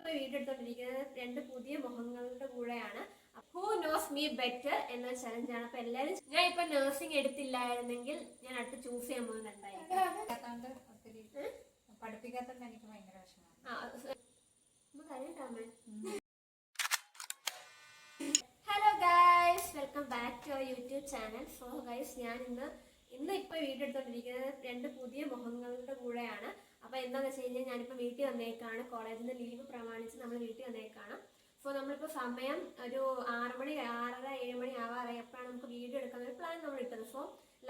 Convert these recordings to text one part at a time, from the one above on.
Video എടുത്തോണ്ടിരിക്കുന്നത് രണ്ട് പുതിയ മുഖങ്ങളുടെ കൂടെയാണ്. ഹൂ നോസ് മീ ബെറ്റർ എന്ന ചലഞ്ചാണ്. അപ്പൊ എല്ലാരും ഞാൻ ഇപ്പൊ നഴ്സിംഗ് എടുത്തില്ലായിരുന്നെങ്കിൽ ഞാൻ അടുത്ത് ചൂസ് ചെയ്യാൻ പോകുന്നുണ്ടായിരുന്നു. പഠിപ്പിക്കാത്തോണ്ട് എനിക്ക് ഭയങ്കര വിഷമമാണ്. Hello guys, welcome back to our YouTube channel. So guys, ഞാൻ ഇന്ന് ഇപ്പൊ വീഡിയോ എടുത്തോണ്ടിരിക്കുന്നത് രണ്ട് പുതിയ മുഖങ്ങളുടെ കൂടെയാണ്. അപ്പൊ എന്താന്ന് വെച്ച് കഴിഞ്ഞാൽ ഞാനിപ്പോ വീട്ടിൽ വന്നേക്കാണ്. കോളേജിൽ നിന്ന് ലീവ് പ്രമാണിച്ച് നമ്മൾ വീട്ടിൽ വന്നേക്കാണ്. സോ നമ്മളിപ്പോ സമയം ഒരു 6 മണി 6:30 7 മണി ആവാറായി. അപ്പോഴാണ് നമുക്ക് വീഡിയോ എടുക്കാൻ ഒരു പ്ലാൻ നമ്മൾ ഇട്ടത്. സോ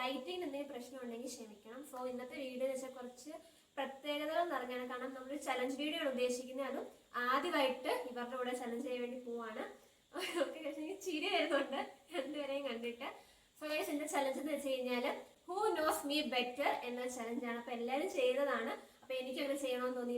ലൈറ്റിംഗ് എന്തെങ്കിലും പ്രശ്നം ഉണ്ടെങ്കിൽ ക്ഷമിക്കണം. സോ ഇന്നത്തെ വീഡിയോ എന്ന് വെച്ചാൽ കുറച്ച് പ്രത്യേകതകൾ നിറഞ്ഞാണ്. കാരണം നമ്മൾ ചലഞ്ച് വീഡിയോ ആണ് ഉദ്ദേശിക്കുന്നത്. അതും ആദ്യമായിട്ട് ഇവരുടെ കൂടെ ചലഞ്ച് ചെയ്യാൻ വേണ്ടി പോവാണ്. ചിരി വരുന്നുണ്ട് രണ്ടുപേരെയും കണ്ടിട്ട്. സോ ഗൈസ്, എന്റെ ചലഞ്ച് എന്ന് വെച്ച് കഴിഞ്ഞാൽ ഹൂ നോസ് മീ ബെറ്റർ എന്ന ചലഞ്ചാണ്. അപ്പൊ എല്ലാവരും ചെയ്തതാണ്. അപ്പൊ എനിക്കങ്ങനെ ചെയ്യണമെന്ന് തോന്നി.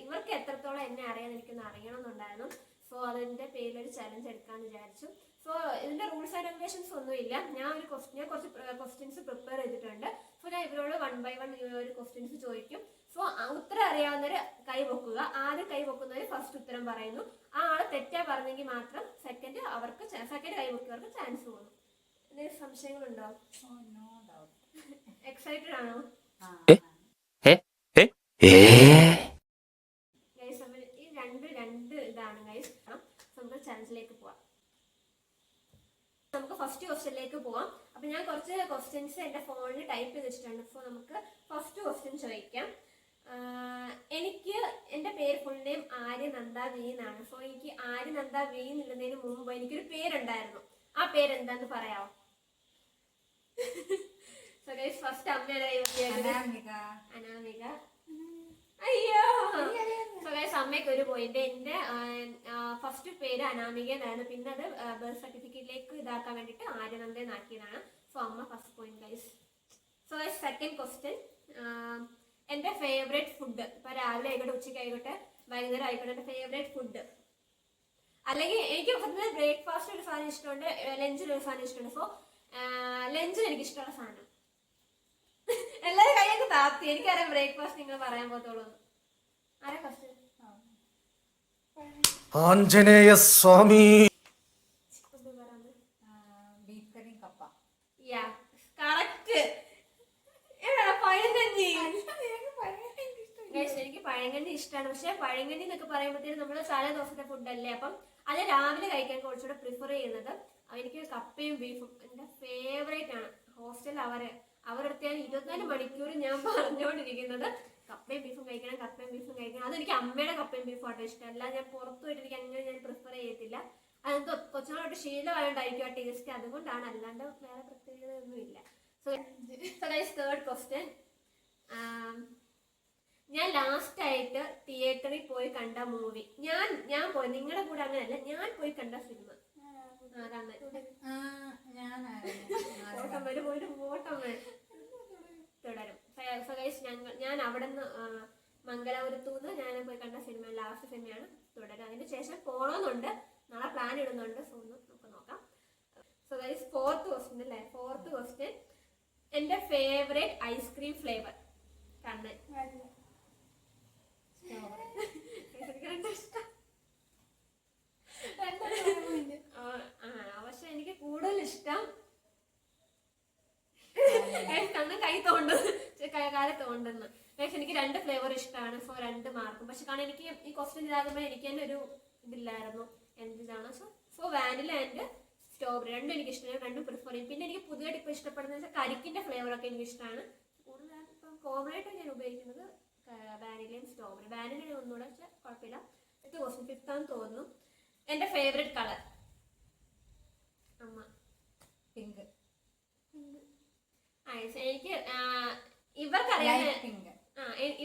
ഇവർക്ക് എത്രത്തോളം എന്നെ അറിയാൻ എനിക്കൊന്ന് അറിയണമെന്നുണ്ടായിരുന്നു. സോ അതിന്റെ പേരിൽ ഒരു ചലഞ്ച് എടുക്കാന്ന് വിചാരിച്ചു. സോ ഇതിന്റെ റൂൾസ് ആൻഡ് റെഗുലേഷൻസ് ഒന്നുമില്ല. ഞാൻ കുറച്ച് ക്വസ്റ്റ്യൻസ് പ്രിപ്പയർ ചെയ്തിട്ടുണ്ട്. സോ ഞാൻ ഇവരോട് 1 by 1 ഒരു ക്വസ്റ്റ്യൻസ് ചോദിക്കും. സോ ഉത്തരം അറിയാവുന്നവര് കൈ പൊക്കുക. ആദ്യം കൈ പൊക്കുന്നവര് ഫസ്റ്റ് ഉത്തരം പറയുന്നു. ആ ആള് തെറ്റാ പറഞ്ഞെങ്കിൽ മാത്രം സെക്കൻഡ് കൈ പൊക്കിയവർക്ക് ചാൻസ് പോകുന്നു. എന്തെങ്കിലും സംശയങ്ങളുണ്ടോ? എക്സൈറ്റഡ് ആണോ? ഈ രണ്ട് ഇതാണ് ഗൈസ്. നമുക്ക് ചാൻസിലേക്ക് പോവാം. നമുക്ക് ഫസ്റ്റ് ക്വസ്റ്റ്യനിലേക്ക് പോവാം. അപ്പൊ ഞാൻ കുറച്ച് ക്വസ്റ്റ്യൻസ് എന്റെ ഫോണിൽ ടൈപ്പ് ചെയ്ത് വെച്ചിട്ടുണ്ട്. സോ നമുക്ക് ഫസ്റ്റ് ക്വസ്റ്റ്യൻ ചോദിക്കാം. എനിക്ക് എന്റെ പേര് ഫുൾ നെയിം ആര്യനന്ദ വി എന്നാണ്. സോ എനിക്ക് ആര്യനന്ദ വി എന്നിടുന്നതിന് മുമ്പ് എനിക്കൊരു പേരുണ്ടായിരുന്നു. ആ പേരെന്താന്ന് പറയാമോ? സോ ഗൈസ്, ഫസ്റ്റ് അമ്മയുടെ അനാമിക. അയ്യോ. സോ ഗൈസ്, അമ്മയ്ക്ക് ഒരു പോയിന്റ്. എന്റെ ഫസ്റ്റ് പേര് അനാമിക എന്നായിരുന്നു. പിന്നെ അത് ബർത്ത് സർട്ടിഫിക്കറ്റിലേക്ക് ഇതാക്കാൻ വേണ്ടിട്ട് ആര്യനന്ദ എന്നാക്കിയതാണ്. സോ അമ്മ first point guys. So guys, second question. എന്റെ ഫേവറേറ്റ് ഫുഡ്, ഇപ്പൊ രാവിലെ ആയിക്കോട്ടെ, ഉച്ചയ്ക്ക് ആയിക്കോട്ടെ, വൈകുന്നേരം ആയിക്കോട്ടെ, എന്റെ ഫേവറേറ്റ് ഫുഡ് അല്ലെങ്കിൽ എനിക്ക് ബ്രേക്ക്ഫാസ്റ്റ് ഒരു സാധനം ഇഷ്ടമുണ്ട്, ലഞ്ചിൽ ഒരു സാധനം ഇഷ്ടമുണ്ട്. സോ ലഞ്ചിൽ എനിക്ക് ഇഷ്ടമുള്ള സാധനം എല്ലാവരും കൈയൊക്കെ താത്തി. എനിക്കറിയാം ബ്രേക്ക്ഫാസ്റ്റ് നിങ്ങൾ പറയാൻ പോകത്തുള്ളൂ. ആരാ ഫസ്റ്റ്? ആഞ്ജനേയ സ്വാമി. ബീഫ് കറി കപ്പ. യാ, കറക്റ്റ്. പഴങ്കഞ്ഞി. എനിക്ക് പഴങ്കഞ്ഞി ഇഷ്ടമാണ്. പക്ഷെ പഴങ്കഞ്ഞി എന്നൊക്കെ പറയുമ്പോഴത്തേനും നമ്മള് തലേ ദിവസത്തെ ഫുഡല്ലേ. അപ്പം അത് രാവിലെ കഴിക്കാൻ കുറച്ചുകൂടെ പ്രിഫർ ചെയ്യുന്നത്. എനിക്ക് കപ്പയും ബീഫും എന്റെ ഫേവറേറ്റ് ആണ്. ഹോസ്റ്റലിൽ അവരടുത്ത് ഞാൻ 24 മണിക്കൂർ ഞാൻ പറഞ്ഞുകൊണ്ടിരിക്കുന്നത് കപ്പയും ബീഫും കഴിക്കണം. അതെനിക്ക് അമ്മയുടെ കപ്പയും ബീഫും ആട്ടോ ഇഷ്ടം. അല്ല ഞാൻ പുറത്തു പോയിട്ട് എനിക്ക് അങ്ങനെ ഞാൻ പ്രിഫർ ചെയ്യത്തില്ല. അതെന്തോ കൊച്ചുനാളോട്ട് ശീലമായോണ്ടായിരിക്കും ആ ടേസ്റ്റ്. അതുകൊണ്ടാണ്, അല്ലാണ്ട് വേറെ പ്രത്യേകത ഒന്നുമില്ല. So third question. ഞാൻ ലാസ്റ്റ് ആയിട്ട് തിയേറ്ററിൽ പോയി കണ്ട മൂവി, ഞാൻ പോയി, നിങ്ങളുടെ കൂടെ അങ്ങനെയല്ല, ഞാൻ പോയി കണ്ട ഫിലിം തുടരും. ഞാൻ അവിടെ നിന്ന് മംഗലാപുരത്തുനിന്ന് ഞാൻ പോയി കണ്ട സിനിമ, ലാസ്റ്റ് സിനിമയാണ് തുടരും. അതിന് ശേഷം പോകണമെന്നുണ്ട്, നാളെ പ്ലാൻ ഇടുന്നുണ്ട്. സോ നമുക്ക് നോക്കാം. So guys, fourth question. എന്റെ ഫേവറേറ്റ് ഐസ്ക്രീം ഫ്ലേവർ? കണ്ണൻ. പക്ഷെ എനിക്ക് കൂടുതൽ ഇഷ്ടം കണ്ണൻ കാല തോണ്ടെന്ന്. പക്ഷെ എനിക്ക് 2 ഫ്ലേവർ ഇഷ്ടമാണ്. സോ 2 മാർക്കും. പക്ഷെ കാരണം എനിക്ക് ഈ ക്വസ്റ്റ്യൻ ഇതാകുമ്പോൾ എനിക്ക് തന്നെ ഒരു ഇതില്ലായിരുന്നു എന്തിനാണ്. സോ വാനില ആൻഡ് സ്ട്രോബെറി രണ്ടും എനിക്ക് ഇഷ്ടമാണ്. രണ്ടും പ്രിഫർ ചെയ്യും. പിന്നെ എനിക്ക് പുതിയതായിട്ട് ഇപ്പൊ ഇഷ്ടപ്പെടുന്നത് വെച്ചാൽ കരിക്കിന്റെ ഫ്ലേവർ ഒക്കെ എനിക്ക് ഇഷ്ടമാണ്. കൂടുതൽ ഇപ്പം കോമൺ ആയിട്ട് ഞാൻ ഉപയോഗിക്കുന്നത് വാനിലയും സ്ട്രോബെറി. വാനില ഒന്നുകൂടെ വെച്ചാൽ കുഴപ്പമില്ല. ക്വസ്റ്റ്യൻ 5th ആണെന്ന് തോന്നുന്നു. എന്റെ ഫേവറേറ്റ് കളർ? അമ്മ പിങ്ക്. എനിക്ക്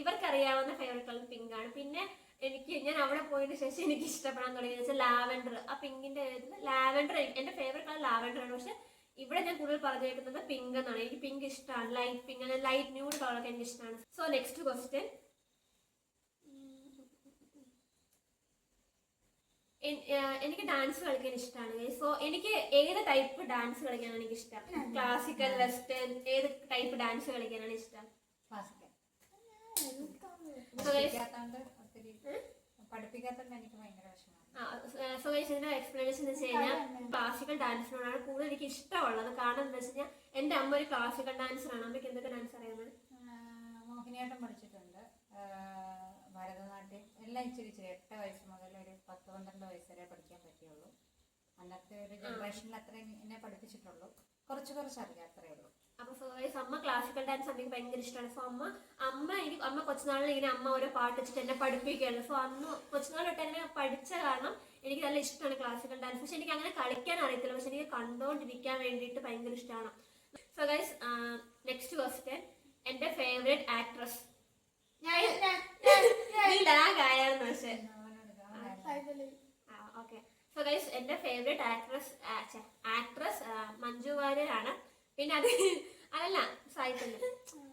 ഇവർക്കറിയാവുന്ന ഫേവറേറ്റ് കളർ പിങ്ക് ആണ്. പിന്നെ ഞാൻ അവിടെ പോയതിനു ശേഷം എനിക്ക് ഇഷ്ടപ്പെടാൻ തുടങ്ങിയെന്ന് വെച്ചാൽ ലാവൻഡർ. ആ പിങ്കിന്റെ ലാവൻഡർ എന്റെ ഫേവറേറ്റ് കളർ ലാവൻഡർ ആണ്. പക്ഷെ ഇവിടെ ഞാൻ കൂടുതൽ പറഞ്ഞേക്കുന്നത് പിങ്ക് എന്നാണ്. എനിക്ക് പിങ്ക് ഇഷ്ടമാണ്. ലൈറ്റ് പിങ്ക്, ലൈറ്റ് ന്യൂഡ് കളറൊക്കെ എനിക്ക് ഇഷ്ടമാണ്. So next question. എനിക്ക് ഡാൻസ് കളിക്കാൻ ഇഷ്ടമാണ്. സോ എനിക്ക് ഏത് ടൈപ്പ് ഡാൻസ് കളിക്കാനാണ് എനിക്ക് ഇഷ്ടം? ക്ലാസിക്കൽ, വെസ്റ്റേൺ, ഏത് ടൈപ്പ് ഡാൻസ് കളിക്കാനാണ് ഇഷ്ടം? പഠിപ്പിക്കാത്തതുകൊണ്ട് എനിക്ക് ഭയങ്കര വിഷമമാണ്. സോ ഇതിന്റെ എക്സ്പ്ലനേഷൻ എന്ന് വെച്ച് കഴിഞ്ഞാൽ ക്ലാസിക്കൽ ഡാൻസിനോടാണ് കൂടുതൽ എനിക്ക് ഇഷ്ടമുള്ളത്. കാരണം എന്താ വെച്ച് കഴിഞ്ഞാൽ എന്റെ അമ്മ ഒരു ക്ലാസിക്കൽ ഡാൻസറാണ്. അമ്മയ്ക്ക് എന്തൊക്കെ ഡാൻസ് അറിയാമോ? മോഹിനിയാട്ടം പഠിച്ചിട്ടുണ്ട്, ഭരതനാട്യം എല്ലാം ഇച്ചിരി 8 വയസ്സ് മുതൽ ഒരു 10-12 വയസ്സ് വരെ പഠിക്കാൻ പറ്റുള്ളൂ. അന്നത്തെ ഒരു ജനറേഷനിൽ അത്രയും എന്നെ പഠിപ്പിച്ചിട്ടുള്ളൂ. കുറച്ച് അറിയാം, അത്രേ ഉള്ളൂ. അപ്പൊ അമ്മ ക്ലാസിക്കൽ ഡാൻസ് എനിക്ക് ഭയങ്കര ഇഷ്ടമാണ്. സോ അമ്മ കൊച്ചുനാളിൽ ഇങ്ങനെ അമ്മ ഓരോ പാട്ട് വെച്ചിട്ട് എന്നെ പഠിപ്പിക്കുകയായിരുന്നു. സോ അന്ന് കൊച്ചുനാൾ തൊട്ട് അങ്ങനെ പഠിച്ച കാരണം എനിക്ക് നല്ല ഇഷ്ടമാണ് ക്ലാസിക്കൽ ഡാൻസ്. പക്ഷെ എനിക്ക് അങ്ങനെ കളിക്കാൻ അറിയത്തില്ല, പക്ഷെ എനിക്ക് കണ്ടോണ്ടിരിക്കാൻ വേണ്ടിയിട്ട് ഭയങ്കര ഇഷ്ടമാണ്. സോ ഗൈസ്, നെക്സ്റ്റ് ക്വസ്റ്റ്യൻ, എന്റെ ഫേവറേറ്റ് ആക്ട്രസ്. ആയായിരുന്നു പക്ഷെ ഓക്കെ. സോ ഗൈസ്, എന്റെ ഫേവറേറ്റ് ആക്ട്രസ് മഞ്ജു വാര്യരാണ്. പിന്നെ അതല്ല സായിപ്പല്ല.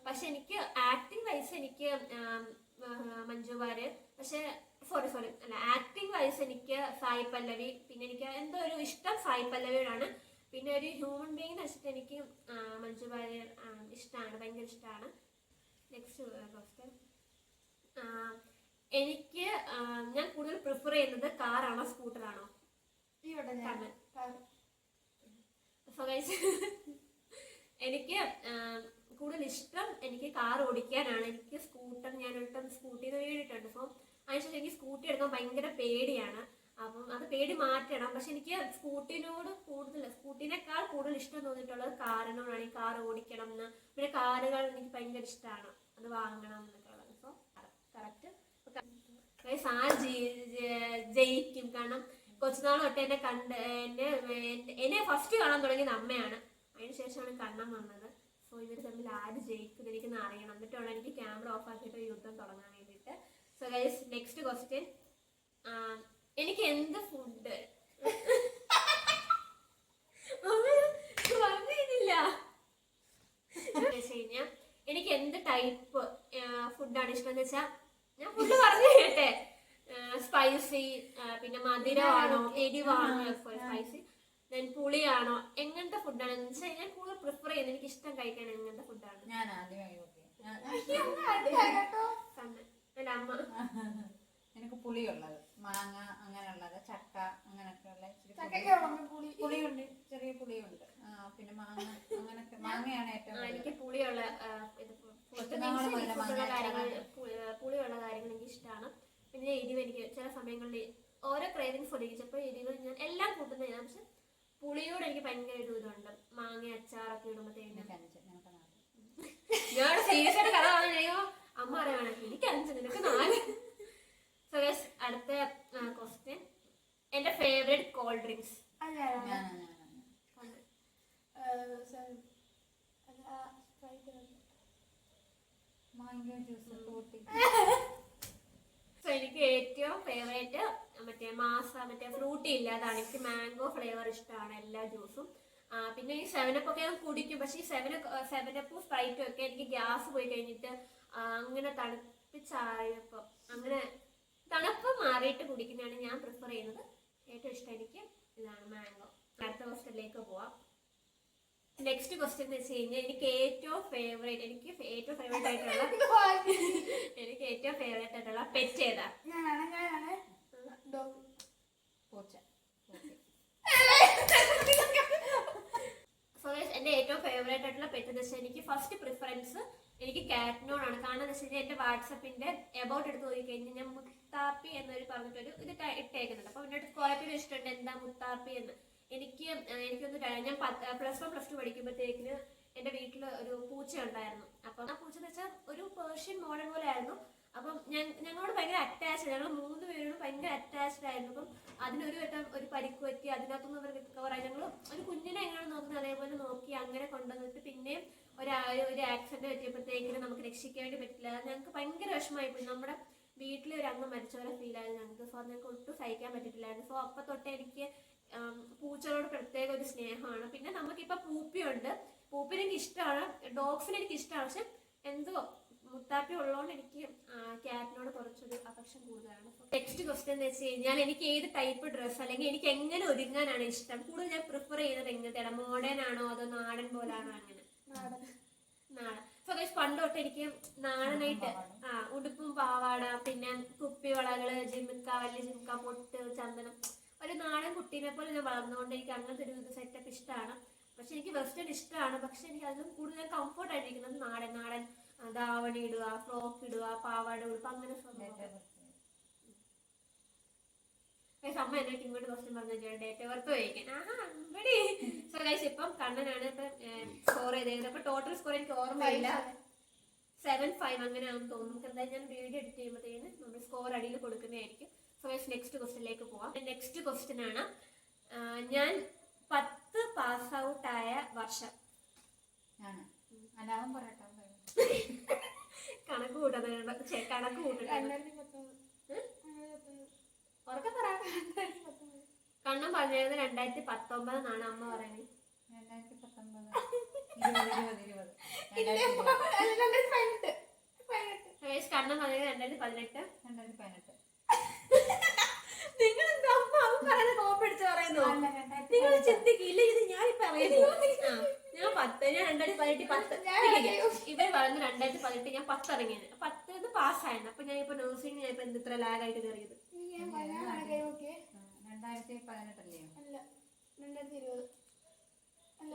പക്ഷെ എനിക്ക് ആക്ടിങ് വൈസ് എനിക്ക് മഞ്ജു വാര്യർ, പക്ഷെ സോറി അല്ല, ആക്ടിങ് വൈസ് എനിക്ക് സായി പല്ലവി. പിന്നെ എനിക്ക് എന്തോ ഒരു ഇഷ്ടം സായി പല്ലവിയോടാണ്. പിന്നെ ഒരു ഹ്യൂമൻ ബീങ് വെച്ചിട്ട് എനിക്ക് മഞ്ജു വാര്യർ ഇഷ്ടമാണ്, ഭയങ്കര ഇഷ്ടമാണ്. നെക്സ്റ്റ് ക്വസ്റ്റ്യൻ, എനിക്ക് ഞാൻ കൂടുതൽ പ്രിഫർ ചെയ്യുന്നത് കാറാണോ സ്കൂട്ടറാണോ? സോ ഗൈസ്, എനിക്ക് കൂടുതൽ ഇഷ്ടം എനിക്ക് കാർ ഓടിക്കാനാണ്. എനിക്ക് സ്കൂട്ടർ ഞാൻ ഒരിട്ടം സ്കൂട്ടിന്ന് വീണിട്ടുണ്ട്. സോ അതിനുശേഷം എനിക്ക് സ്കൂട്ടി എടുക്കാൻ ഭയങ്കര പേടിയാണ്. അപ്പം അത് പേടി മാറ്റണം. പക്ഷെ എനിക്ക് സ്കൂട്ടിനേക്കാൾ കൂടുതൽ ഇഷ്ടം തോന്നിയിട്ടുള്ളത് കാറിനോടാണ്. ഈ കാർ ഓടിക്കണം എന്ന്, പിന്നെ കാറുകൾ എനിക്ക് ഭയങ്കര ഇഷ്ടമാണ്, അത് വാങ്ങണം എന്നൊക്കെ ഉള്ളത്. സോ കറക്റ്റ് ജയിക്കും. കാരണം കൊച്ചുനാൾ തൊട്ട് എന്നെ ഫസ്റ്റ് കാണാൻ തുടങ്ങിയത് അമ്മയാണ്. അതിനുശേഷമാണ് കണ്ണം വന്നത്. സോ ഇവർ തമ്മിൽ ആര് ജയിക്കും എനിക്കൊന്ന് അറിയണം. എന്നിട്ട് വേണം എനിക്ക് ക്യാമറ ഓഫ് ആക്കിയിട്ട് യുദ്ധം തുടങ്ങാൻ വേണ്ടിയിട്ട്. സോ ഗൈസ്, നെക്സ്റ്റ് ക്വസ്റ്റ്യൻ, എനിക്ക് എന്ത് ഫുഡ് പറഞ്ഞില്ല കഴിഞ്ഞാൽ എനിക്ക് എന്ത് ടൈപ്പ് ഫുഡാണ് ഇഷ്ടം എന്ന് വെച്ചാൽ ഞാൻ ഫുഡ് പറഞ്ഞു കേട്ടെ. സ്പൈസി, പിന്നെ മധുരമാണോ എരിവാണോ, സ്പൈസി, ദെൻ പുളിയാണോ, എങ്ങനത്തെ ഫുഡാണ് എന്ന് വെച്ചാൽ ഞാൻ കൂടുതൽ പ്രിഫർ ചെയ്യുന്നത്, എനിക്ക് ഇഷ്ടം കഴിക്കാൻ എങ്ങനത്തെ ഫുഡാണ്. ഞാൻ ആദ്യമായി എന്റെ അമ്മ എനിക്ക് പുളിയുള്ളത്, മാങ്ങ അങ്ങനെയുള്ളത്, ചക്ക അങ്ങനെയൊക്കെയുള്ള പുളിയുണ്ട്, ചെറിയ പുളിയുണ്ട്. പിന്നെ മാങ്ങ അങ്ങനൊക്കെ, മാങ്ങയാണ് ഏറ്റവും എനിക്ക് പുളിയുള്ള പുളിയുള്ള കാര്യങ്ങൾ എനിക്ക് ഇഷ്ടമാണ്. പിന്നെ എരിവ് എനിക്ക് ചില സമയങ്ങളിൽ ഓരോ ക്രേവിങ്സ് ഒതുക്കി. ചിലപ്പോൾ എരിവ് ഞാൻ എല്ലാം കൂട്ടുന്നതാണ്, പക്ഷെ പുളിയോട് എനിക്ക് ഭയങ്കര ഒരു ഇതുണ്ട്. മാങ്ങ അച്ചാറൊക്കെ ഇടുമ്പോഴത്തേക്കും ഞാൻ സീരിയസ് ആയിട്ട് കഥ പറഞ്ഞോ അമ്മ അറിയാണോ എനിക്ക് 5 നിനക്ക് 4. സോ ഗൈസ്, അടുത്ത ക്വസ്റ്റ്യൻ, എന്റെ favourite cold drinks. Mango juice, so എനിക്ക് ഏറ്റവും ഫേവറേറ്റ് മറ്റേ ഫ്രൂട്ടി ഇല്ലാതാണ്. എനിക്ക് മാംഗോ ഫ്ലേവർ ഇഷ്ടമാണ് എല്ലാ ജ്യൂസും. പിന്നെ ഈ 7up ഒക്കെ ഞാൻ കുടിക്കും. പക്ഷെ ഈ 7up സ്പ്രൈറ്റും ഒക്കെ എനിക്ക് ഗ്യാസ് പോയി കഴിഞ്ഞിട്ട് അങ്ങനെ തണുപ്പിച്ചായപ്പോൾ അങ്ങനെ തണുപ്പ് മാറിയിട്ട് കുടിക്കുന്നതാണ് ഞാൻ പ്രിഫർ ചെയ്യുന്നത്. ഏറ്റവും ഇഷ്ടം എനിക്ക് ഇതാണ്, മാംഗോ. അടുത്ത ക്വസ്റ്റ്യനിലേക്ക് പോവാം. നെക്സ്റ്റ് ക്വസ്റ്റ്യൻ എന്ന് വെച്ച് കഴിഞ്ഞാൽ എനിക്ക് ഏറ്റവും ഫേവറേറ്റ് ആയിട്ടുള്ള പെറ്റ് ഏതാ? സോ എന്റെ ഏറ്റവും ഫേവറേറ്റ് ആയിട്ടുള്ള പെറ്റ് എന്ന് വെച്ചാൽ എനിക്ക് ഫസ്റ്റ് പ്രിഫറൻസ് എനിക്ക് കാറ്റിനോടാണ്. കാരണം എന്താ വെച്ച് കഴിഞ്ഞാൽ എന്റെ വാട്സപ്പിന്റെ എബൌട്ട് എടുത്ത് പോയി കഴിഞ്ഞാൽ ഞാൻ മുത്താപ്പി എന്നൊരു പറഞ്ഞിട്ടൊരു ഇത് ഇട്ടേക്കുന്നുണ്ട്. അപ്പൊ എന്നോട് കുറെ പേര് ഇഷ്ടമുണ്ട് എന്താ മുത്താപ്പി എന്ന്. എനിക്കൊന്ന് ഞാൻ +1+2 പഠിക്കുമ്പോഴത്തേക്കിന് എന്റെ വീട്ടിൽ ഒരു പൂച്ച ഉണ്ടായിരുന്നു. അപ്പം ആ പൂച്ച എന്ന് വെച്ചാൽ ഒരു പേർഷ്യൻ മോഡൽ പോലെ ആയിരുന്നു. അപ്പം ഞങ്ങളോട് ഭയങ്കര അറ്റാച്ച്ഡ്, ഞങ്ങൾ 3 പേരോടും ഭയങ്കര അറ്റാച്ച്ഡ് ആയിരുന്നു. അപ്പം അതിനൊരു വട്ടം ഒരു പരിക്ക് പറ്റി, അതിനകത്തുനിന്ന് അവർ റിക്കവറായി. ഞങ്ങൾ ഒരു കുഞ്ഞിനെ എങ്ങനെ നോക്കുന്നത് അതേപോലെ നോക്കി അങ്ങനെ കൊണ്ടുവന്നിട്ട് പിന്നെയും ഒരു ആക്സിഡന്റ് പറ്റിയപ്പോഴത്തേക്കിനും നമുക്ക് രക്ഷിക്കാൻ വേണ്ടി പറ്റില്ല. ഞങ്ങൾക്ക് ഭയങ്കര വിഷമമായിപ്പോയി. നമ്മുടെ വീട്ടിലെ ഒരു അംഗം മരിച്ച പോലെ ഫീൽ ആയിരുന്നു ഞങ്ങൾക്ക്. സോ ഞങ്ങൾക്ക് ഒട്ടും സഹിക്കാൻ പറ്റിയിട്ടില്ലായിരുന്നു. സോ അപ്പം തൊട്ടേ എനിക്ക് പൂച്ചകളോട് പ്രത്യേക ഒരു സ്നേഹമാണ്. പിന്നെ നമുക്കിപ്പോൾ പൂപ്പിയുണ്ട്, പൂപ്പിനെ എനിക്ക് ഇഷ്ടമാണ്, ഡോഗ്സിനെ എനിക്ക് ഇഷ്ടമാണ്. പക്ഷെ എന്തോ മുത്താപ്പി ഉള്ളതുകൊണ്ട് എനിക്ക് ക്യാറ്റിനോട് കുറച്ചൊരു അഫെക്ഷൻ കൂടുതലാണ്. നെക്സ്റ്റ് ക്വസ്റ്റ്യൻ എന്ന് വെച്ച് കഴിഞ്ഞാൽ എനിക്ക് ഏത് ടൈപ്പ് ഡ്രസ്സ് അല്ലെങ്കിൽ എനിക്ക് എങ്ങനെ ഒരുങ്ങാനാണ് ഇഷ്ടം? കൂടുതൽ ഞാൻ പ്രിഫർ ചെയ്യുന്നത് എങ്ങനത്തെയാണ്? മോഡേൺ ആണോ അതോ നാടൻ പോലാണോ? അങ്ങനെ നാടൻ. സോ ഗൈസ് പണ്ട് തൊട്ട് എനിക്ക് നാടനായിട്ട് ഉടുപ്പും പാവാട, പിന്നെ കുപ്പിവളകള്, ജിമിക്ക, വലിയ ജിമിക്ക, പൊട്ട്, ചന്ദനം, ഒരു നാടൻ കുട്ടീനെ പോലെ ഞാൻ വളർന്നുകൊണ്ട് എനിക്ക് അങ്ങനത്തെ ഒരു സെറ്റപ്പ് ഇഷ്ടമാണ്. പക്ഷെ എനിക്ക് വെസ്റ്റേൺ ഇഷ്ടമാണ്. പക്ഷെ എനിക്ക് അതിലും കൂടുതൽ കംഫർട്ട് ആയിട്ടിരിക്കുന്നത് നാടൻ ധാവണി ഇടുക, ഫ്രോക്ക് ഇടുക, പാവാട ഉടുപ്പ്, അങ്ങനെ അമ്മ എന്നിട്ട് ഇങ്ങോട്ട് ക്വസ്റ്റ്യൻ പറഞ്ഞു ഡേറ്റ് ഓർത്ത് വയ്ക്കാൻ. സോ ഗൈസ് ഇപ്പം കണ്ണനാണ് ഇപ്പൊ സ്കോർ ചെയ്തത്. അപ്പൊ ടോട്ടൽ സ്കോർ എനിക്ക് ഓർമ്മയില്ല, 7-5 അങ്ങനെയാണെന്ന് തോന്നുന്നു. നമുക്ക് എന്തായാലും ഞാൻ വീഡിയോ എഡിറ്റ് ചെയ്യുമ്പോഴത്തേന് നമ്മൾ സ്കോർ അടിയിൽ കൊടുക്കുന്നതായിരിക്കും. സോ ഗൈസ് നെക്സ്റ്റ് ക്വസ്റ്റ്യനിലേക്ക് പോവാം. നെക്സ്റ്റ് ക്വസ്റ്റ്യൻ ആണ്, ഞാൻ 10 പാസ് ഔട്ട് ആയ വർഷം. കണക്ക് കൂട്ടുന്നത് കണക്ക് കൂട്ടുന്നത് ഉറക്കെ പറ. കണ്ണൻ പറഞ്ഞത് 2019 എന്നാണ് അമ്മ പറയുന്നത്. 2019 കണ്ണൻ പറഞ്ഞത് 2018. നിങ്ങൾ എന്താ അമ്മ പറയുന്നത് കോപ്പടിച്ച് പറയുന്നു? നിങ്ങൾ ചിന്തിക്കില്ല, ഇത് ഞാനിപ്പോ അറിയുന്നു. ഞാൻ 2018 ഇവർ പറഞ്ഞ 2018 ഞാൻ 10 ഇറങ്ങിയത്, 10 പാസ്സായിരുന്നു. അപ്പൊ ഞാൻ ഇപ്പൊ നഴ്സിംഗ് ഞാൻ ഇപ്പൊ ഇത്ര ലാഗായിട്ട് കയറിയത്. 2018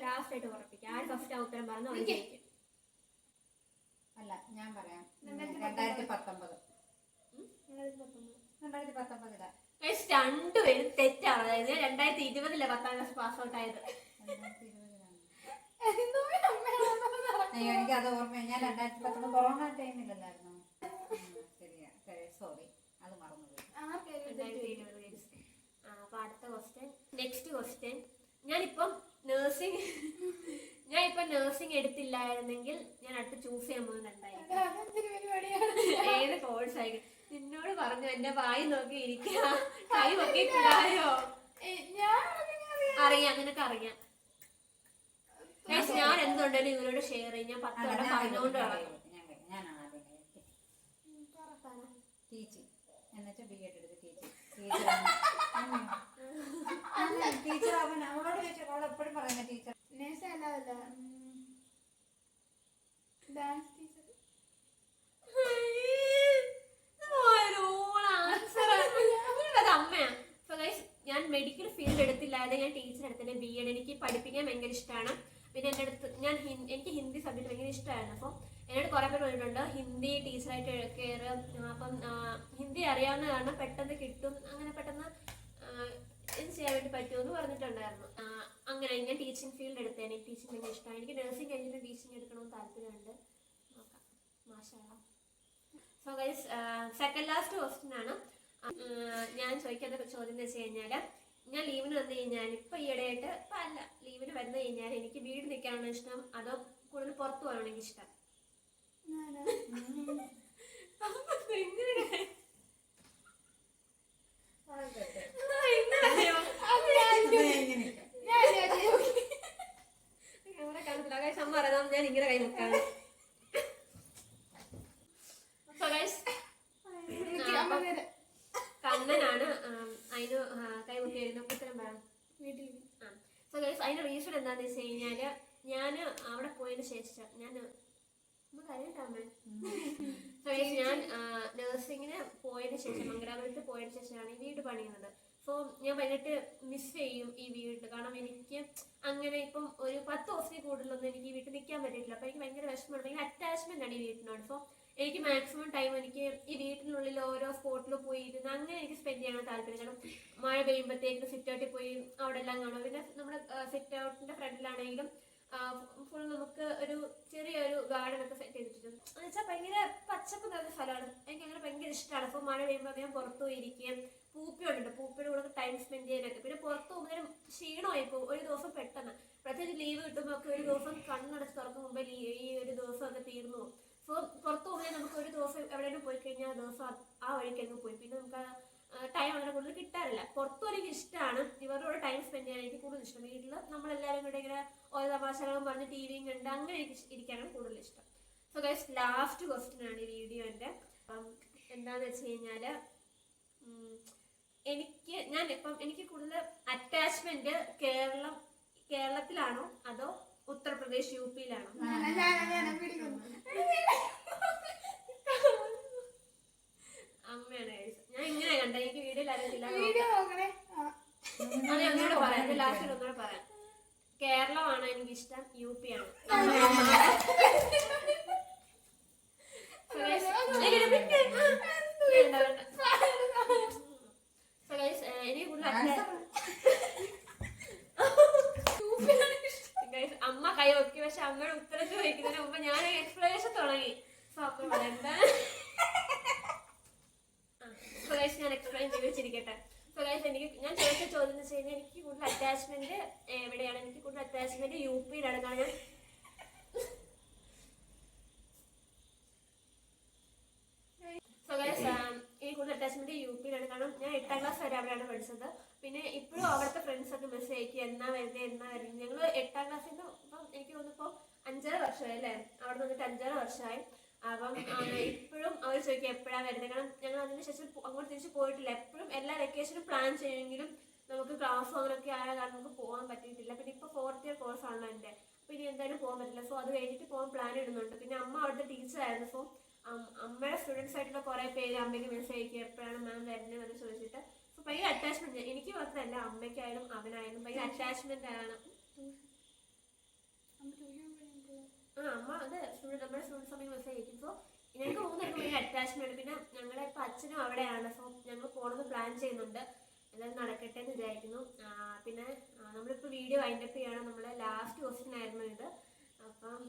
ലാസ്റ്റ് ആയിട്ട് ഉറപ്പിക്കാം. ആര് ഫസ്റ്റ് ആ ഉത്തരം പറഞ്ഞു അല്ല, ഞാൻ പറയാം 2019. 2019 രണ്ടുപേരും തെറ്റാണ്. അതായത് 2020 10ാം ക്ലാസ് പാസ് ഔട്ട് ആയത്. എനിക്കത് ഓർമ്മ. ഞാൻ 2019 കൊറോണ ടൈമിലല്ലായിരുന്നു. ശരിയാ, സോറി, അത് മറന്നുപോയി. അപ്പൊ അടുത്ത ക്വസ്റ്റ്യൻ, നെക്സ്റ്റ് ക്വസ്റ്റ്യൻ, ഞാനിപ്പം നഴ്സിംഗ് എടുത്തില്ലായിരുന്നെങ്കിൽ ഞാൻ അടുത്ത് ചൂസ് ചെയ്യാൻ പോകുന്നുണ്ടായിരുന്നു ഏത് കോഴ്സ് ആയിരിക്കും? നിന്നോട് പറഞ്ഞു എന്റെ വായി നോക്കി ഇരിക്കുക, കൈ പൊക്കിക്കൂടായോ? അറിയാം, നിനക്ക് അറിയാം. ഞാൻ എന്തുണ്ടെങ്കിലും ഇവരോട് ഷെയർ ചെയ്യും. ഞാൻ 10 വട്ടം പറഞ്ഞുകൊണ്ട് കളയും. ടീച്ചിങ് എന്നുവെച്ചാൽ ബി എഡ് എടുത്ത് ടീച്ചർ അവളോട് ചോദിച്ചാൽ അവൾ എപ്പോഴും പറയുന്ന ടീച്ചർ നേഴ്സ് അല്ലാതല്ല, ഡാൻസ് ടീച്ചർ. അമ്മയാ. ഞാൻ മെഡിക്കൽ ഫീൽഡ് എടുത്തില്ലാതെ ഞാൻ ടീച്ചർ എടുത്തില്ല, ബി എഡ്. എനിക്ക് പഠിപ്പിക്കാൻ ഭയങ്കര ഇഷ്ടമാണ്. പിന്നെ എൻ്റെ അടുത്ത് എനിക്ക് ഹിന്ദി സബ്ജക്ട് ഭയങ്കര ഇഷ്ടമായിരുന്നു. അപ്പം എന്നോട് കുറെ പേര് പറഞ്ഞിട്ടുണ്ട് ഹിന്ദി ടീച്ചറായിട്ട് കയറുക. അപ്പം ഹിന്ദി അറിയാവുന്ന കാരണം പെട്ടെന്ന് കിട്ടും, അങ്ങനെ പെട്ടെന്ന് ഇത് ചെയ്യാൻ വേണ്ടി പറ്റുമെന്ന് പറഞ്ഞിട്ടുണ്ടായിരുന്നു. അങ്ങനെ ഞാൻ ടീച്ചിങ് ഫീൽഡ് എടുത്തേ. എനിക്ക് ടീച്ചിങ് ഭയങ്കര ഇഷ്ടമാണ്. എനിക്ക് നഴ്സിംഗ് കഴിഞ്ഞിട്ട് ടീച്ചിങ് എടുക്കണമെന്ന് താല്പര്യമുണ്ട്. നോക്കാം, മാഷാഅല്ലാഹ്. So guys second last question ആണ്. ഞാൻ ചോദിക്കാത്ത ചോദ്യം എന്ന് വെച്ച് കഴിഞ്ഞാല്, ഞാൻ ലീവിന് വന്നു കഴിഞ്ഞാൽ ഇപ്പൊ ഈയിടെയായിട്ട് അല്ല, ലീവിന് വന്നു കഴിഞ്ഞാൽ എനിക്ക് വീട് നിൽക്കാനാണ് ഇഷ്ടം, അതോ കൂടുതൽ പുറത്തു പോകാനാണ് എനിക്ക് ഇഷ്ടം? ഞാൻ ഇങ്ങനെ കൈ നോക്കാണ്. കണ്ണനാണ് അതിന് കൈമുട്ടി വരുന്ന ഉത്തരം പറയാം. സോ ഗൈസ് അതിന്റെ റീസൺ എന്താന്ന് വെച്ച് കഴിഞ്ഞാല്, ഞാൻ അവിടെ പോയതിന് ശേഷം ഞാൻ നഴ്സിംഗിന് പോയതിന് ശേഷം മംഗലാപുരത്ത് പോയതിന് ശേഷമാണ് ഈ വീട് പണിയുന്നത്. സോ ഞാൻ ഭയങ്കരമായിട്ട് മിസ് ചെയ്യും ഈ വീട്. കാരണം എനിക്ക് അങ്ങനെ ഇപ്പം ഒരു 10 ദിവസത്തിൽ കൂടുതലൊന്നും എനിക്ക് ഈ വീട്ടിൽ നിൽക്കാൻ പറ്റിയിട്ടില്ല. അപ്പൊ എനിക്ക് ഭയങ്കര വിഷമമാണ്, ഭയങ്കര അറ്റാച്ച്മെന്റ് ആണ് ഈ വീട്ടിനോട്. സോ എനിക്ക് മാക്സിമം ടൈം എനിക്ക് ഈ വീട്ടിനുള്ളിൽ ഓരോ സ്പോട്ടിൽ പോയി ഇരുന്ന് അങ്ങനെ എനിക്ക് സ്പെൻഡ് ചെയ്യാൻ താല്പര്യം. കാരണം മഴ പെയ്യുമ്പോഴത്തേക്ക് സിറ്റ് ഔട്ടിൽ പോയി അവിടെ എല്ലാം കാണും. പിന്നെ നമ്മുടെ സിറ്റ് ഔട്ടിന്റെ ഫ്രണ്ടിലാണെങ്കിലും ഫുൾ നമുക്ക് ഒരു ചെറിയൊരു ഗാർഡൻ ഒക്കെ സെറ്റ് ചെയ്തിട്ടുണ്ട്. എന്ന് വെച്ചാൽ ഭയങ്കര പച്ചപ്പ് നിറഞ്ഞ സ്ഥലമാണ്. എനിക്ക് അങ്ങനെ ഭയങ്കര ഇഷ്ടമാണ്. അപ്പോൾ മഴ പെയ്യുമ്പോൾ ഞാൻ പുറത്തു പോയിരിക്കുകയും പൂപ്പിയുണ്ട്, പൂപ്പിയുടെ കൂടെ ടൈം സ്പെൻഡ് ചെയ്യാനൊക്കെ. പിന്നെ പുറത്തു പോകുന്നതിനും ക്ഷീണമായിപ്പോൾ ഒരു ദിവസം പെട്ടെന്ന്, പ്രത്യേകിച്ച് ലീവ് കിട്ടുമ്പോൾ ഒക്കെ ഒരു ദിവസം കണ്ണടച്ച് തുറക്കും മുമ്പേ ഈ ഒരു ദിവസമൊക്കെ തീർന്നു പോകും. സോ പുറത്തു പോകുമ്പോൾ നമുക്ക് ഒരു ദിവസം എവിടെയെങ്കിലും പോയി കഴിഞ്ഞാൽ ആ ദിവസം ആ വഴിക്കൊക്കെ പോയി പിന്നെ നമുക്ക് ടൈം അങ്ങനെ കൂടുതൽ കിട്ടാറില്ല. പുറത്തു എനിക്ക് ഇഷ്ടമാണ്, ഇവരുടെ കൂടെ ടൈം സ്പെൻഡ് ചെയ്യാൻ എനിക്ക് കൂടുതൽ ഇഷ്ടം. വീട്ടിൽ നമ്മളെല്ലാവരും കൂടെ ഇങ്ങനെ ഓരോ തമാശകളും പറഞ്ഞ് ടിവിയും കണ്ട് അങ്ങനെ എനിക്ക് ഇരിക്കാനാണ് കൂടുതൽ ഇഷ്ടം. സോ ഗൈസ് ലാസ്റ്റ് ക്വസ്റ്റ്യൻ ആണ് ഈ വീഡിയോന്റെ. എന്താന്ന് വെച്ച് കഴിഞ്ഞാല്, എനിക്ക് കൂടുതൽ അറ്റാച്ച്മെന്റ് കേരളത്തിലാണോ അതോ ഉത്തർപ്രദേശ് UP യിലാണ്. അമ്മയാണ് guys. ഞാൻ ഇങ്ങനെ കണ്ട എനിക്ക് വീഡിയോയിൽ അറിയത്തില്ല. അത് ഒന്നുകൂടെ പറയാം, ലാസ്റ്റിൽ ഒന്നുകൂടെ പറയാം. കേരളമാണ് എനിക്കിഷ്ടം, UP ആണ്. എനിക്ക് അമ്മ കൈ വെക്കി, പക്ഷെ അമ്മയുടെ ഉത്തരം ചോദിക്കുന്നതിന് മുമ്പ് ഞാൻ എക്സ്പ്ലനേഷൻ തുടങ്ങി. സോ അമ്മ പറയണ്ട, ഞാൻ എക്സ്പ്ലെയിൻ ചെയ്ത് വെച്ചിരിക്കട്ടെ. സോ ഗൈസ്, ഞാൻ ചോദിച്ച ചോദ്യം എന്ന് വെച്ച് കഴിഞ്ഞാൽ എനിക്ക് കൂടുതൽ അറ്റാച്ച്മെന്റ് എവിടെയാണ്? എനിക്ക് കൂടുതൽ അറ്റാച്ച്മെന്റ് UP യിലാണ്. കാരണം സോ ഗൈസ്, എനിക്ക് കൂടുതൽ അറ്റാച്ച്മെന്റ് UP യിലാണ്. കാരണം ഞാൻ 8ാം ക്ലാസ് വരെ അവിടെയാണ് പഠിച്ചത്. പിന്നെ ഇപ്പോഴും അവിടുത്തെ ഫ്രണ്ട്സ് ഒക്കെ മെസ്സേജ് അയക്കും, എന്നാ വരുന്നത്. ഞങ്ങൾ 8ാം ക്ലാസ്സിൽ നിന്ന് ഇപ്പം എനിക്ക് തോന്നുന്നിപ്പോൾ 5.5 വർഷമായി അല്ലേ, അവിടെ നിന്നിട്ട് 5.5 വർഷമായി. അപ്പം ഇപ്പോഴും അവർ ചോദിക്കും എപ്പോഴാണ് വരുന്നത്. കാരണം ഞങ്ങൾ അതിന് ശേഷം അങ്ങോട്ട് തിരിച്ച് പോയിട്ടില്ല. എപ്പോഴും എല്ലാ വെക്കേഷനും പ്ലാൻ ചെയ്യുമെങ്കിലും നമുക്ക് ക്ലാസ് അങ്ങനെയൊക്കെ ആയ കാരണം നമുക്ക് പോകാൻ പറ്റിയിട്ടില്ല. പിന്നെ ഇപ്പോൾ 4th ഇയർ കോഴ്സാണല്ലോ എൻ്റെ, അപ്പോൾ ഇനി എന്തായാലും പോകാൻ പറ്റില്ല. സോ അത് കഴിഞ്ഞിട്ട് പോകാൻ പ്ലാൻ ഇടുന്നുണ്ട്. പിന്നെ അമ്മ അവിടുത്തെ ടീച്ചറായിരുന്നു. സോ അമ്മയുടെ സ്റ്റുഡൻസ് ആയിട്ടുള്ള കുറേ പേര് അമ്മയ്ക്ക് മെസ്സേജ് അയക്കും എപ്പോഴാണ് മാം വരുന്നത് എന്ന് ചോദിച്ചിട്ട്. സോ ഭയങ്കര അറ്റാച്ച്മെന്റ്, എനിക്ക് മാത്രമല്ല അമ്മയ്ക്കായാലും അവനായാലും ഭയങ്കര അറ്റാച്ച്മെന്റ് ആണ്. അമ്മ അത് നമ്മുടെ സ്റ്റുഡൻസ് അമ്മയ്ക്ക് മെസ്സേജ് അയക്കും. സോ ഞങ്ങൾക്ക് മൂന്നായിരിക്കും ഭയങ്കര അറ്റാച്ച്മെന്റ്. പിന്നെ ഞങ്ങളുടെ ഇപ്പം അച്ഛനും അവിടെയാണ്. സോ ഞങ്ങൾ പോകണമെന്ന് പ്ലാൻ ചെയ്യുന്നുണ്ട്. എന്തായാലും നടക്കട്ടെ എന്ന് വിചാരിക്കുന്നു. പിന്നെ നമ്മളിപ്പോൾ വീഡിയോ വൈൻഡപ്പ് ചെയ്യാണ്. നമ്മുടെ ലാസ്റ്റ് ക്വസ്റ്റ്യൻ ആയിരുന്നു ഇത്. അപ്പം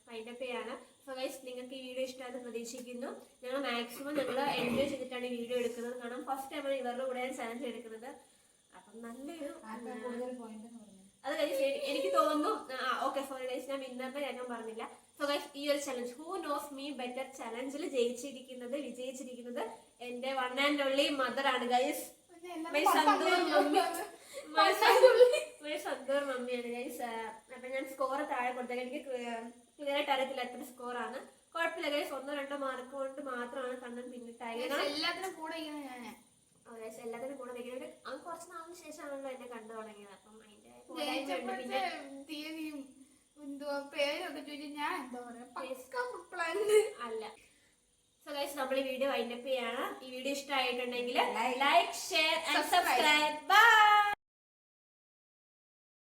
വൈൻഡപ്പ് ചെയ്യാണ്. സോ ഗൈസ്, നിങ്ങൾക്ക് ഈ വീഡിയോ ഇഷ്ടമാണെന്ന് പ്രതീക്ഷിക്കുന്നു. ഞങ്ങൾ മാക്സിമം എൻജോയ് ചെയ്തിട്ടാണ് ഈ വീഡിയോ എടുക്കുന്നത്. കാരണം ഫസ്റ്റ് ടൈമാണ് ഇവരുടെ കൂടെ ചാലഞ്ച് എടുക്കുന്നത്. അപ്പം നല്ലൊരു അത് ഗൈസ് എനിക്ക് തോന്നുന്നു. ഓക്കെ, സോറി ഗൈസ്, ഞാൻ വിന്നറിന്റെ കാര്യം പറഞ്ഞില്ല. സോ ഗൈസ്, ഈ ഒരു challenge who knows me better ചലഞ്ചിൽ വിജയിച്ചിരിക്കുന്നത് എന്റെ വൺ ആൻഡ് ഓൺലി മദർ ആണ് ഗൈസ്. സന്തൂർ മമ്മിയാണ് ഗൈസ്. അപ്പൊ ഞാൻ സ്കോർ താഴെ കൊടുത്തത്. എനിക്ക് ക്ലിയർ ആയിട്ട് അറിയത്തില്ല എത്ര സ്കോറാണ്. കുഴപ്പമില്ല ഗൈസ്, 1-2 മാർക്ക് കൊണ്ട് മാത്രമാണ് കണ്ണൻ പിന്നിട്ടായി. എല്ലാത്തിനും കൂടെ എല്ലാത്തിനും കൂടെ നിൽക്കുന്നത്. അത് കുറച്ച് നാളിന് ശേഷമാണല്ലോ എന്നെ കണ്ടു തുടങ്ങിയത്. അപ്പം അതിന്റെ തീയതിയും പേരൊക്കെ ചോദിച്ചാൽ ഞാൻ എന്താ പറയാ അല്ല. സോ ഗൈസ്, നമ്മൾ ഈ വീഡിയോ വൈൻഡപ്പ് ചെയ്യാണ്. ഈ വീഡിയോ ഇഷ്ടമായിട്ടുണ്ടെങ്കിൽ like, share and subscribe. By.